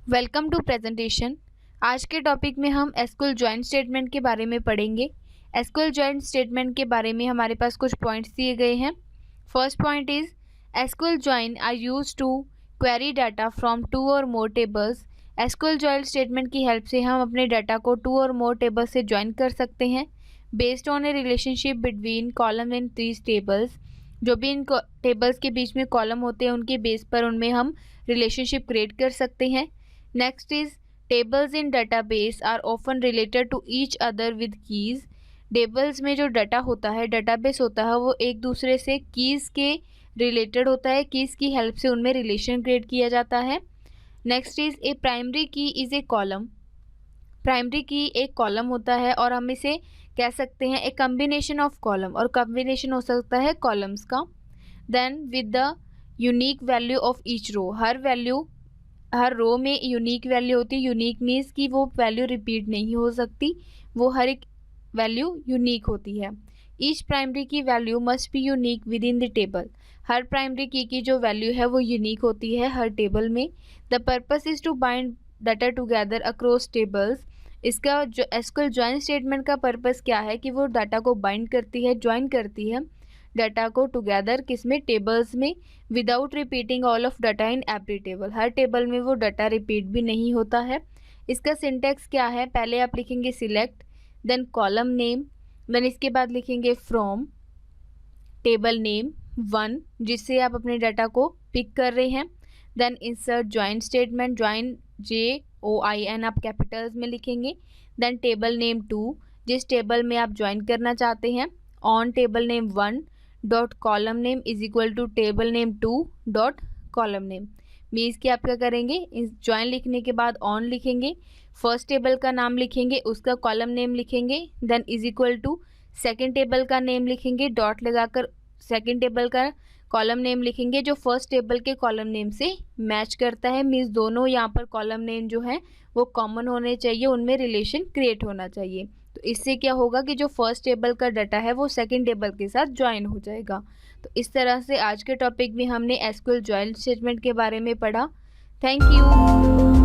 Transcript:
Welcome to presentation. आज के topic में हम एसक्यूएल जॉइंट स्टेटमेंट के बारे में पढ़ेंगे। एसक्यूएल जॉइंट स्टेटमेंट के बारे में हमारे पास कुछ पॉइंट्स दिए गए हैं। First point is SQL join are use to query data from two or more tables. SQL joint statement की हेल्प से हम अपने डाटा को टू और मोर टेबल्स से ज्वाइन कर सकते हैं based on A relationship between column in these tables. जो भी इन टेबल्स के बीच में कॉलम होते हैं उनके बेस पर उनमें हम रिलेशनशिप क्रिएट कर सकते हैं। Next is tables in database are often related to each other with keys। Tables में जो डाटा होता है, डाटाबेस होता है, वो एक दूसरे से कीज़ के रिलेटेड होता है। कीज़ की हेल्प से उनमें रिलेशन क्रिएट किया जाता है। नेक्स्ट इज़ ए प्राइमरी की इज़ ए कॉलम। प्राइमरी की एक कॉलम होता है और हम इसे कह सकते हैं ए कम्बिनेशन ऑफ कॉलम, और कम्बिनेशन हो सकता है कॉलम्स का। Then with the unique value of each row. हर रो में यूनिक वैल्यू होती है। यूनिक मीन्स कि वो वैल्यू रिपीट नहीं हो सकती, वो हर एक वैल्यू यूनिक होती है। Each primary key value must be unique within the table. हर प्राइमरी की जो वैल्यू है वो यूनिक होती है हर टेबल में। The purpose is to bind data together across tables. इसका जो एसक्यूएल जॉइन स्टेटमेंट का पर्पस क्या है कि वो डाटा को बाइंड करती है, ज्वाइन करती है डाटा को टुगेदर, किसमें, टेबल्स में, without repeating all of data in every table. Her table में वो डाटा रिपीट भी नहीं होता है। इसका सिंटेक्स क्या है, पहले आप लिखेंगे select, then column name, then इसके बाद लिखेंगे फ्रॉम टेबल नेम 1 जिससे आप अपने डाटा को पिक कर रहे हैं। Then insert join statement, join JOIN आप कैपिटल्स में लिखेंगे। देन टेबल नेम 2 जिस टेबल में आप ज्वाइन करना चाहते हैं। On table name 1 dot column name is equal to table name 2 dot column name. Means कि आप क्या करेंगे, ज्वाइन लिखने के बाद ऑन लिखेंगे, फर्स्ट टेबल का नाम लिखेंगे, उसका कॉलम नेम लिखेंगे, then is equal to second table का नेम लिखेंगे, डॉट लगाकर सेकेंड टेबल का कॉलम नेम लिखेंगे जो फर्स्ट टेबल के कॉलम नेम से मैच करता है। मीन्स दोनों यहाँ पर कॉलम नेम जो है वो कॉमन होने चाहिए, उनमें रिलेशन क्रिएट होना चाहिए। तो इससे क्या होगा कि जो फर्स्ट टेबल का डाटा है वो सेकंड टेबल के साथ ज्वाइन हो जाएगा। तो इस तरह से आज के टॉपिक में हमने एसक्यूएल जॉइन स्टेटमेंट के बारे में पढ़ा। Thank you.